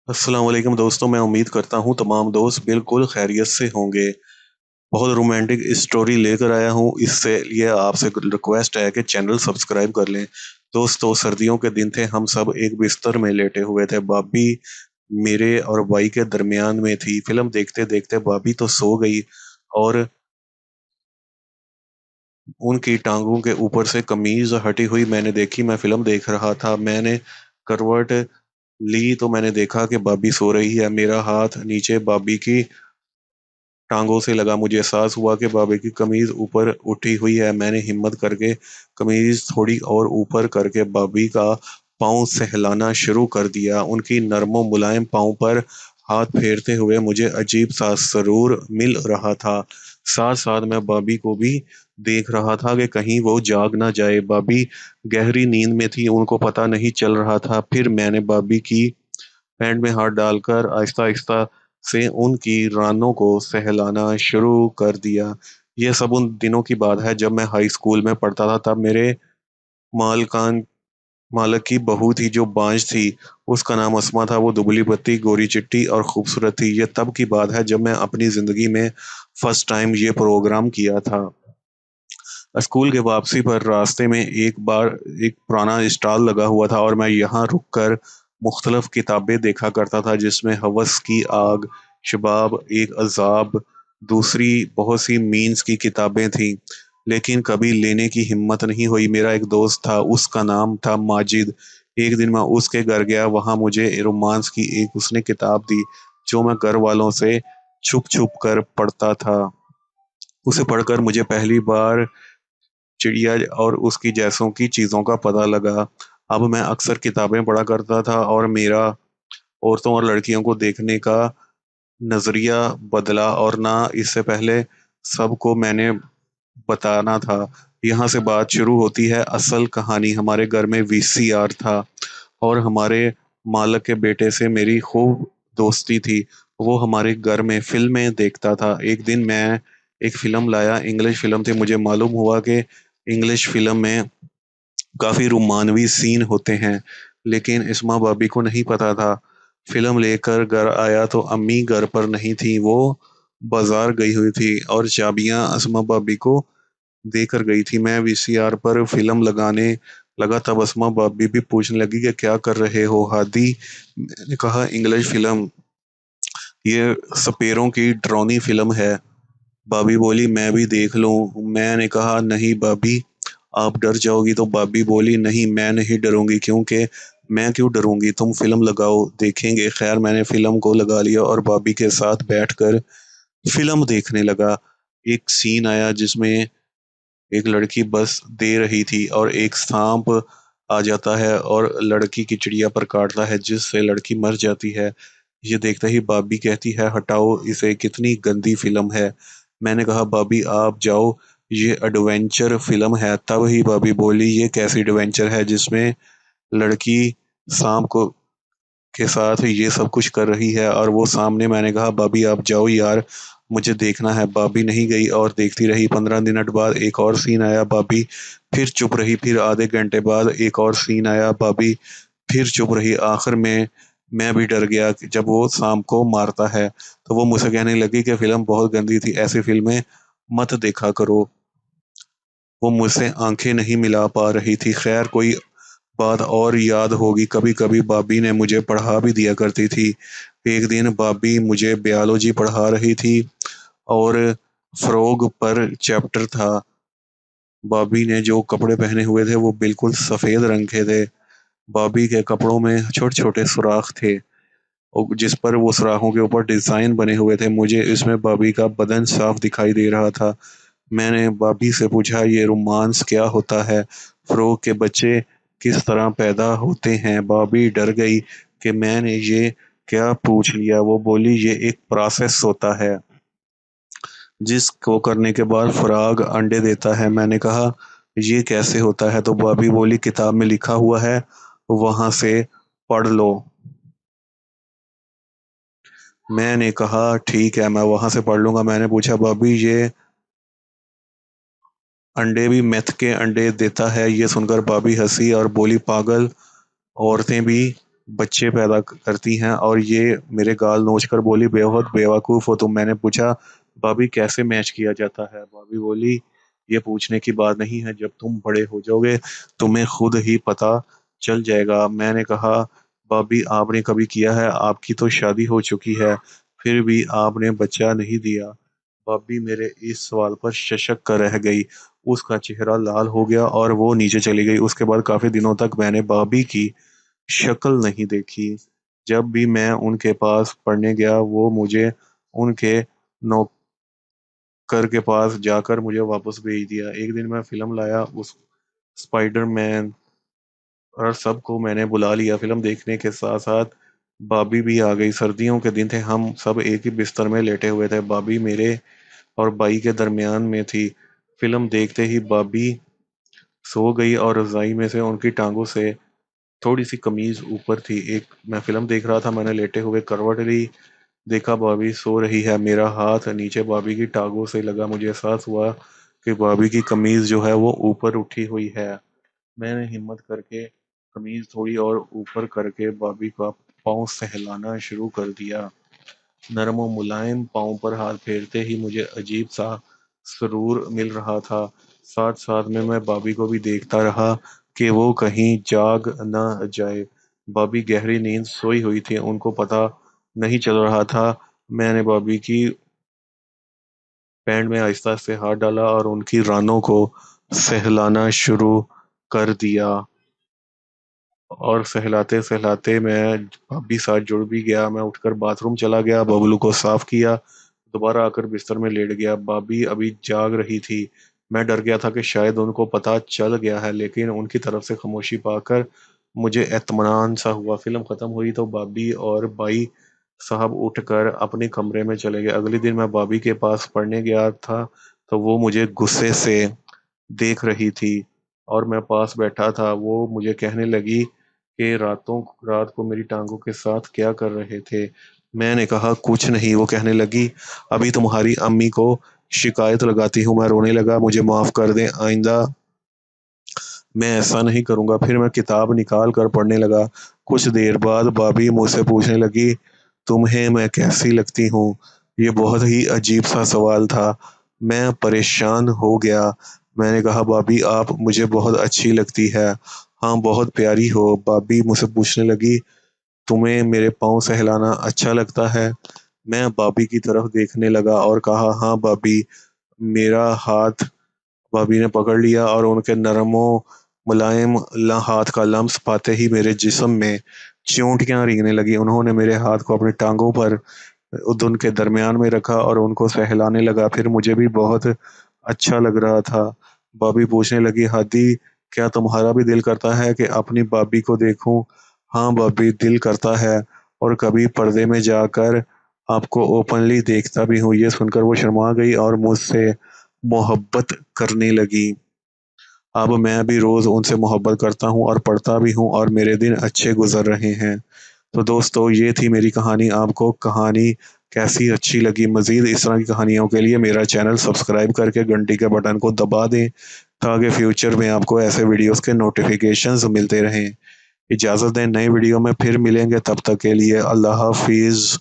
अस्सलाम वालेकुम दोस्तों। मैं उम्मीद करता हूँ तमाम दोस्त बिल्कुल खैरियत से होंगे। बहुत रोमांटिक स्टोरी लेकर आया हूँ। इससे लिए आपसे रिक्वेस्ट है कि चैनल सब्सक्राइब कर लें। दोस्तों, सर्दियों के दिन थे। हम सब एक बिस्तर में लेटे हुए थे। भाभी मेरे और भाई के दरमियान में थी। फिल्म देखते देखते भाभी तो सो गई और उनकी टांगों के ऊपर से कमीज हटी हुई मैंने देखी। मैं फिल्म देख रहा था। मैंने करवट ली तो मैंने देखा कि भाभी सो रही है। मेरा हाथ नीचे भाभी की टांगों से लगा। मुझे एहसास हुआ कि बाबे की कमीज ऊपर उठी हुई है। मैंने हिम्मत करके कमीज थोड़ी और ऊपर करके बाबी का पाँव सहलाना शुरू कर दिया। उनकी नरमो मुलायम पाँव पर हाथ फेरते हुए मुझे अजीब सा सुरूर मिल रहा था। साथ साथ मैं बाबी को भी देख रहा था कि कहीं वो जाग ना जाए। बाबी गहरी नींद में थी, उनको पता नहीं चल रहा था। फिर मैंने बाबी की पैंट में हाथ डालकर आहिस्ता आहिस्ता से उनकी रानों को सहलाना शुरू कर दिया। यह सब उन दिनों की बात है जब मैं हाई स्कूल में पढ़ता था। तब मेरे मालकान मालक की बहू थी जो बांझ थी। उसका नाम अस्मा था। वो दुबली पतली गोरी चिट्टी और खूबसूरत थी। यह तब की बात है जब मैं अपनी जिंदगी में फर्स्ट टाइम ये प्रोग्राम किया था। स्कूल के वापसी पर रास्ते में एक बार एक पुराना स्टॉल लगा हुआ था और मैं यहाँ रुककर मुख्तलिफ किताबें देखा करता था, जिसमें हवस की आग, शबाब, एक अजाब, दूसरी बहुत सी मीन्स की किताबें थीं। लेकिन कभी लेने की हिम्मत नहीं हुई। मेरा एक दोस्त था, उसका नाम था माजिद। एक दिन मैं उसके घर गया। वहाँ मुझे रोमांस की एक उसने किताब दी जो मैं घर वालों से छुप छुप कर पढ़ता था। उसे पढ़कर मुझे पहली बार चिड़िया और उसकी जैसों की चीज़ों का पता लगा। अब मैं अक्सर किताबें पढ़ा करता था और मेरा औरतों और लड़कियों को देखने का नज़रिया बदला। और ना इससे पहले सबको मैंने बताना था। यहाँ से बात शुरू होती है असल कहानी। हमारे घर में वीसीआर था और हमारे मालक के बेटे से मेरी खूब दोस्ती थी। वो हमारे घर में फिल्में देखता था। एक दिन मैं एक फिल्म लाया। इंग्लिश फिल्म थी। मुझे मालूम हुआ कि इंग्लिश फिल्म में काफी रोमानवी सीन होते हैं, लेकिन इस्मा भाभी को नहीं पता था। फिल्म लेकर घर आया तो अम्मी घर पर नहीं थी। वो बाजार गई हुई थी और चाबियां अस्मा भाभी को देकर गई थी। मैं वीसीआर पर फिल्म लगाने लगा तब अस्मा भाभी भी पूछने लगी कि क्या कर रहे हो हादी। मैंने कहा इंग्लिश फिल्म, ये सपेरों की डरावनी फिल्म है। भाभी बोली मैं भी देख लूं। मैंने कहा नहीं भाभी, आप डर जाओगी। तो भाभी बोली नहीं, मैं नहीं डरूंगी। क्योंकि मैं क्यों डरूंगी, तुम फिल्म लगाओ, देखेंगे। खैर मैंने फिल्म को लगा लिया और भाभी के साथ बैठकर फिल्म देखने लगा। एक सीन आया जिसमें एक लड़की बस दे रही थी और एक सांप आ जाता है और लड़की की चिड़िया पर काटता है, जिससे लड़की मर जाती है। ये देखते ही भाभी कहती है हटाओ इसे, कितनी गंदी फिल्म है। मैंने कहा भाभी आप जाओ, ये एडवेंचर फिल्म है। तब ही भाभी बोली ये कैसी एडवेंचर है जिसमें लड़की सांप को के साथ ये सब कुछ कर रही है और वो सामने। मैंने कहा भाभी आप जाओ यार, मुझे देखना है। भाभी नहीं गई और देखती रही। 15 मिनट बाद एक और सीन आया। भाभी फिर चुप रही। फिर आधे घंटे बाद एक और सीन आया। भाभी फिर चुप रही। आखिर में मैं भी डर गया कि जब वो शाम को मारता है तो वो मुझसे कहने लगी कि फिल्म बहुत गंदी थी, ऐसी फिल्में मत देखा करो। वो मुझसे आंखें नहीं मिला पा रही थी। खैर कोई बात और याद होगी। कभी कभी भाभी ने मुझे पढ़ा भी दिया करती थी। एक दिन भाभी मुझे बायोलॉजी पढ़ा रही थी और फ्रॉग पर चैप्टर था। भाभी ने जो कपड़े पहने हुए थे वो बिल्कुल सफेद रंग के थे। भाभी के कपड़ों में छोटे छोटे सुराख थे और जिस पर वो सुराखों के ऊपर डिजाइन बने हुए थे। मुझे इसमें भाभी का बदन साफ दिखाई दे रहा था। मैंने भाभी से पूछा ये रोमांस क्या होता है, फ्रॉग के बच्चे किस तरह पैदा होते हैं। भाभी डर गई कि मैंने ये क्या पूछ लिया। वो बोली ये एक प्रोसेस होता है जिसको करने के बाद फ्रॉग अंडे देता है। मैंने कहा ये कैसे होता है। तो भाभी बोली किताब में लिखा हुआ है, वहां से पढ़ लो। मैंने कहा ठीक है, मैं वहां से पढ़ लूंगा। मैंने पूछा भाभी ये अंडे भी मेथ के अंडे देता है। ये सुनकर भाभी हंसी और बोली पागल औरतें भी बच्चे पैदा करती हैं और ये मेरे गाल नोच कर बोली, बहुत बेवकूफ़ हो तुम। मैंने पूछा, भाभी कैसे मैच किया जाता है? भाभी बोली, ये पूछने की बात नहीं है, जब तुम बड़े हो जाओगे तुम्हें खुद ही पता चल जाएगा। मैंने कहा, भाभी आपने कभी किया है? आपकी तो शादी हो चुकी है, फिर भी आपने बच्चा नहीं दिया। भाभी मेरे इस सवाल पर शशक कर रह गई। उसका चेहरा लाल हो गया और वो नीचे चली गई। उसके बाद काफ़ी दिनों तक मैंने भाभी की शक्ल नहीं देखी। जब भी मैं उनके पास पढ़ने गया, वो मुझे उनके नौकर के पास जाकर मुझे वापस भेज दिया। एक दिन मैं फ़िल्म लाया, उस स्पाइडरमैन और सबको मैंने बुला लिया। फ़िल्म देखने के साथ-साथ भाभी भी आ गई। सर्दियों के दिन थे, हम सब एक ही बिस्तर में लेटे हुए थे। भाभी मेरे और भाई के दरमियान में थी। फ़िल्म देखते ही भाभी सो गई और रज़ाई में से उनकी टाँगों से थोड़ी-सी कमीज़ ऊपर थी। एक मैं फ़िल्म देख रहा था, मैंने लेटे हुए करवट ली, देखा भाभी सो रही है। मेरा हाथ नीचे भाभी की टाँगों से लगा, मुझे एहसास हुआ कि भाभी की कमीज़ जो है वो ऊपर उठी हुई है। मैंने हिम्मत करके कमीज़ थोड़ी और ऊपर करके भाभी का पाँव सहलाना शुरू कर दिया। नरम और मुलायम पाँव पर हाथ फेरते ही मुझे अजीब-सा सुरूर मिल रहा था। साथ-साथ में मैं भाभी को भी देखता रहा कि वो कहीं जाग न जाए। भाभी गहरी नींद सोई हुई थी, उनको पता नहीं चल रहा था। मैंने भाभी की पैंट में आहिस्ता से हाथ डाला और उनकी रानों को सहलाना शुरू कर दिया। और सहलाते-सहलाते मैं भाभी साथ जुड़ भी गया। मैं उठकर बाथरूम चला गया, बबलू को साफ किया, दोबारा आकर बिस्तर में लेट गया। भाभी अभी जाग रही थी। मैं डर गया था कि शायद उनको पता चल गया है, लेकिन उनकी तरफ से खामोशी पाकर मुझे इत्मीनान सा हुआ। फ़िल्म खत्म हुई तो भाभी और भाई साहब उठकर अपने कमरे में चले गए। अगले दिन मैं भाभी के पास पढ़ने गया था, तो वो मुझे गुस्से से देख रही थी और मैं पास बैठा था। वो मुझे कहने लगी कि रात को मेरी टाँगों के साथ क्या कर रहे थे? मैंने कहा, कुछ नहीं। वो कहने लगी, अभी तुम्हारी अम्मी को शिकायत लगाती हूँ। मैं रोने लगा, मुझे माफ़ कर दें, आइंदा मैं ऐसा नहीं करूँगा। फिर मैं किताब निकाल कर पढ़ने लगा। कुछ देर बाद भाभी मुझसे पूछने लगी, तुम्हें मैं कैसी लगती हूँ? ये बहुत ही अजीब-सा सवाल था। मैं परेशान हो गया। मैंने कहा, भाभी आप मुझे बहुत अच्छी लगती है। हाँ, बहुत प्यारी हो। भाभी मुझसे पूछने लगी, तुम्हें मेरे पाँव सहलाना अच्छा लगता है? मैं भाभी की तरफ देखने लगा और कहा, हाँ भाभी। मेरा हाथ भाभी ने पकड़ लिया और उनके नरमों मुलायम हाथ का लम्स पाते ही मेरे जिस्म में चींटियां रेंगने लगी। उन्होंने मेरे हाथ को अपनी टांगों पर उनके दरमियान में रखा और उनको सहलाने लगा। फिर मुझे भी बहुत अच्छा लग रहा था। भाभी पूछने लगी, हादी क्या तुम्हारा भी दिल करता है कि अपनी भाभी को देखूं? हाँ भाभी, दिल करता है और कभी पर्दे में जाकर आपको ओपनली देखता भी हूँ। ये सुनकर वो शर्मा गई और मुझसे मोहब्बत करने लगी। अब मैं भी रोज़ उनसे मोहब्बत करता हूँ और पढ़ता भी हूँ और मेरे दिन अच्छे गुज़र रहे हैं। तो दोस्तों, ये थी मेरी कहानी। आपको कहानी कैसी अच्छी लगी? मज़ीद इस तरह की कहानियों के लिए मेरा चैनल सब्सक्राइब करके घंटी के बटन को दबा दें, ताकि फ्यूचर में आपको ऐसे वीडियोज़ के नोटिफ़िकेशंस मिलते रहें। इजाज़त दें, नए वीडियो में फिर मिलेंगे, तब तक के लिए अल्लाह हाफ़िज़।